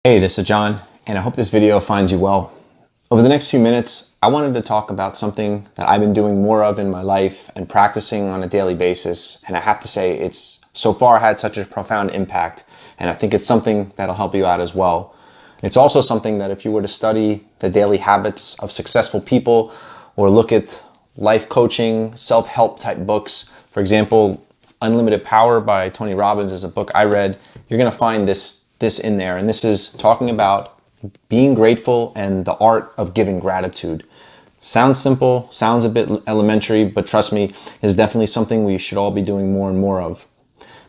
Hey, this is John, and I hope this video finds you well. Over the next few minutes, I wanted to talk about something that I've been doing more of in my life and practicing on a daily basis, and I have to say it's so far had such a profound impact, and I think it's something that'll help you out as well. It's also something that if you were to study the daily habits of successful people or look at life coaching, self-help type books, for example, Unlimited Power by Tony Robbins is a book I read, you're going to find this in there. And this is talking about being grateful and the art of giving gratitude. Sounds simple, sounds a bit elementary, but trust me, is definitely something we should all be doing more and more of.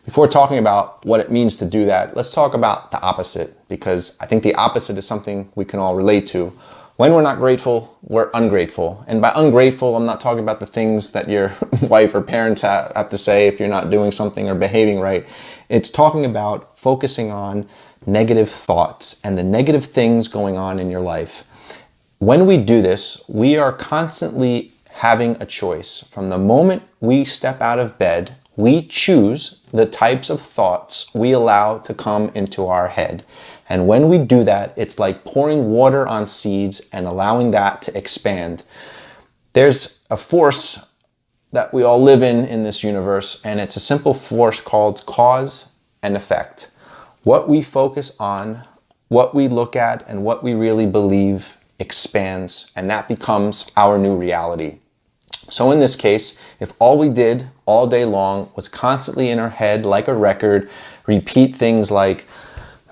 Before talking about what it means to do that, let's talk about the opposite, because I think the opposite is something we can all relate to. When we're not grateful, we're ungrateful. And by ungrateful, I'm not talking about the things that your wife or parents have to say if you're not doing something or behaving right. It's talking about focusing on negative thoughts and the negative things going on in your life. When we do this, we are constantly having a choice. From the moment we step out of bed, we choose the types of thoughts we allow to come into our head. And when we do that, it's like pouring water on seeds and allowing that to expand. There's a force that we all live in this universe, and it's a simple force called cause and effect. What we focus on, what we look at, and what we really believe expands, and that becomes our new reality. So in this case, if all we did all day long was constantly in our head like a record, repeat things like,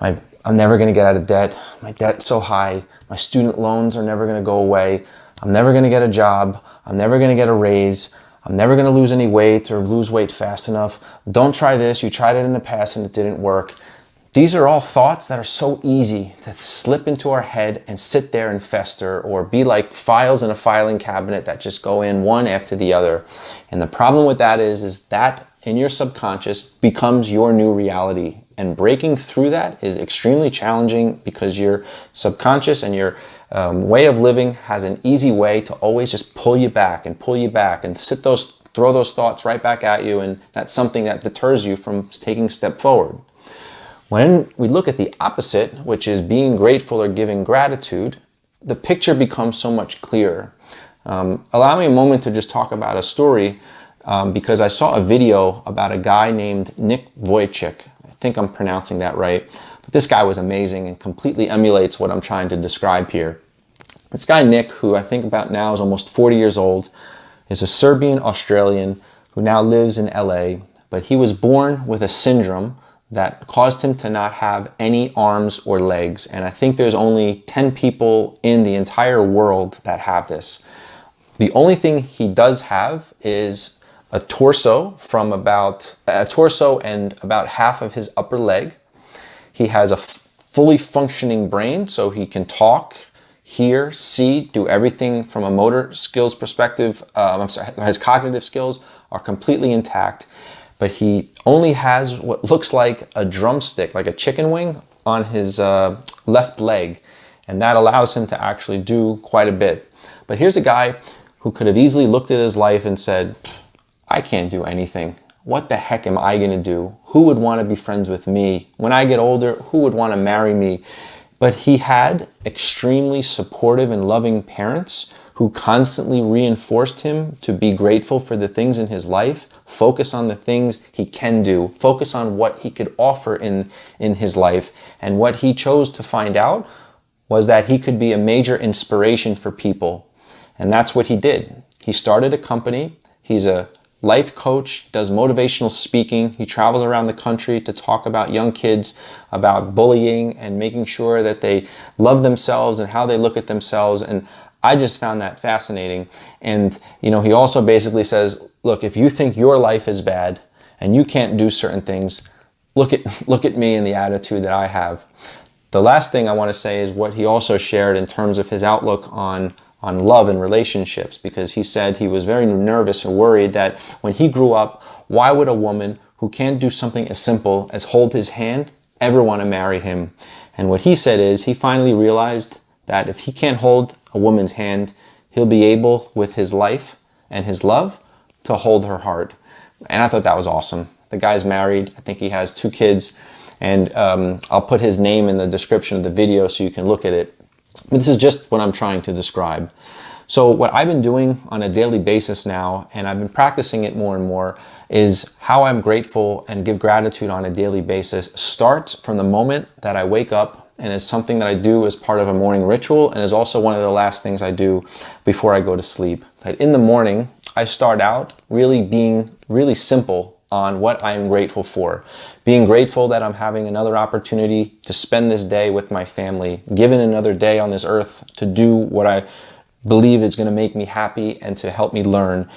I'm never going to get out of debt, my debt's so high, my student loans are never going to go away, I'm never going to get a job, I'm never going to get a raise, I'm never going to lose any weight or lose weight fast enough, don't try this, you tried it in the past and it didn't work. These are all thoughts that are so easy to slip into our head and sit there and fester, or be like files in a filing cabinet that just go in one after the other. And the problem with that is that in your subconscious becomes your new reality. And breaking through that is extremely challenging because your subconscious and your way of living has an easy way to always just pull you back and throw those thoughts right back at you. And that's something that deters you from taking a step forward. When we look at the opposite, which is being grateful or giving gratitude, the picture becomes so much clearer. Allow me a moment to just talk about a story because I saw a video about a guy named Nick Vujicic. I think I'm pronouncing that right. But this guy was amazing and completely emulates what I'm trying to describe here. This guy Nick, who I think about now is almost 40 years old, is a Serbian Australian who now lives in LA, but he was born with a syndrome that caused him to not have any arms or legs. And I think there's only 10 people in the entire world that have this. The only thing he does have is a torso and about half of his upper leg. He has a fully functioning brain, so he can talk, hear, see, do everything from a motor skills perspective. His cognitive skills are completely intact. But he only has what looks like a drumstick, like a chicken wing, on his left leg. And that allows him to actually do quite a bit. But here's a guy who could have easily looked at his life and said, I can't do anything. What the heck am I going to do? Who would want to be friends with me? When I get older, who would want to marry me? But he had extremely supportive and loving parents who constantly reinforced him to be grateful for the things in his life, focus on the things he can do, focus on what he could offer in his life. And what he chose to find out was that he could be a major inspiration for people. And that's what he did. He started a company. He's a life coach, does motivational speaking. He travels around the country to talk about young kids, about bullying and making sure that they love themselves and how they look at themselves. And I just found that fascinating. And, he also basically says, look, if you think your life is bad and you can't do certain things, look at me and the attitude that I have. The last thing I want to say is what he also shared in terms of his outlook on love and relationships, because he said he was very nervous or worried that when he grew up, why would a woman who can't do something as simple as hold his hand ever want to marry him? And what he said is he finally realized that if he can't hold a woman's hand, he'll be able, with his life and his love, to hold her heart. And I thought that was awesome. The guy's married. I think he has 2 kids. And I'll put his name in the description of the video so you can look at it. But this is just what I'm trying to describe. So what I've been doing on a daily basis now, and I've been practicing it more and more, is how I'm grateful and give gratitude on a daily basis starts from the moment that I wake up, and is something that I do as part of a morning ritual, and is also one of the last things I do before I go to sleep. But in the morning, I start out really being really simple on what I'm grateful for. Being grateful that I'm having another opportunity to spend this day with my family, given another day on this earth to do what I believe is going to make me happy and to help me learn.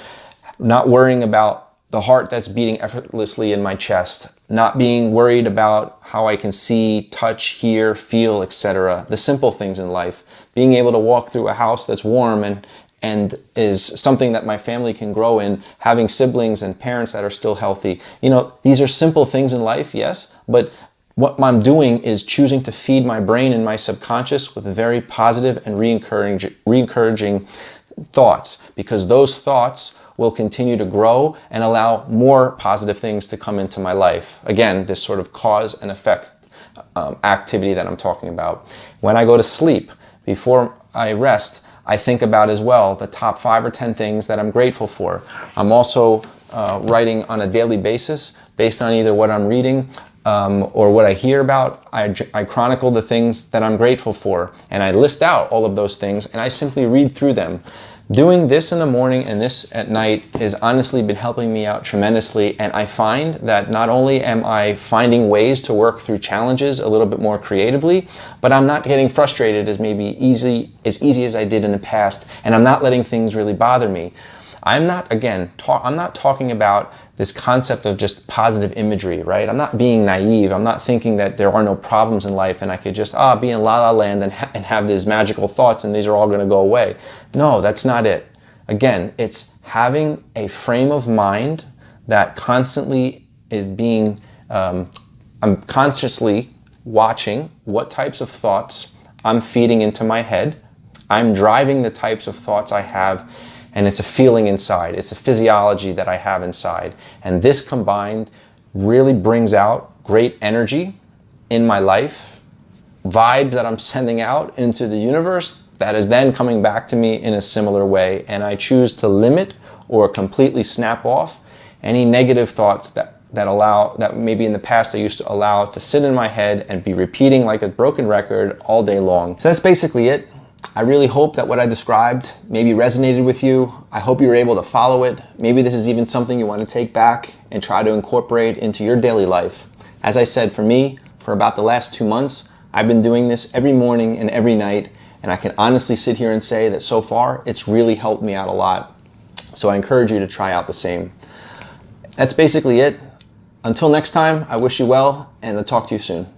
Not worrying about the heart that's beating effortlessly in my chest. Not being worried about how I can see, touch, hear, feel, etc. The simple things in life. Being able to walk through a house that's warm and is something that my family can grow in, having siblings and parents that are still healthy. You know, these are simple things in life, yes, but what I'm doing is choosing to feed my brain and my subconscious with very positive and re-encouraging thoughts, because those thoughts will continue to grow and allow more positive things to come into my life. Again, this sort of cause and effect activity that I'm talking about. When I go to sleep, before I rest, I think about as well the top 5 or 10 things that I'm grateful for. I'm also writing on a daily basis based on either what I'm reading or what I hear about. I chronicle the things that I'm grateful for, and I list out all of those things, and I simply read through them. Doing this in the morning and this at night has honestly been helping me out tremendously, and I find that not only am I finding ways to work through challenges a little bit more creatively, but I'm not getting frustrated as easy as I did in the past, and I'm not letting things really bother me. I'm not talking about this concept of just positive imagery, right? I'm not being naive. I'm not thinking that there are no problems in life and I could just be in la la land and have these magical thoughts and these are all going to go away. No, that's not it. Again, it's having a frame of mind that constantly is being, I'm consciously watching what types of thoughts I'm feeding into my head. I'm driving the types of thoughts I have. And it's a feeling inside. It's a physiology that I have inside. And this combined really brings out great energy in my life, vibes that I'm sending out into the universe that is then coming back to me in a similar way. And I choose to limit or completely snap off any negative thoughts that maybe in the past I used to allow to sit in my head and be repeating like a broken record all day long. So that's basically it. I really hope that what I described maybe resonated with you. I hope you were able to follow it. Maybe this is even something you want to take back and try to incorporate into your daily life. As I said, for me, for about the last 2 months, I've been doing this every morning and every night, and I can honestly sit here and say that so far, it's really helped me out a lot. So I encourage you to try out the same. That's basically it. Until next time, I wish you well, and I'll talk to you soon.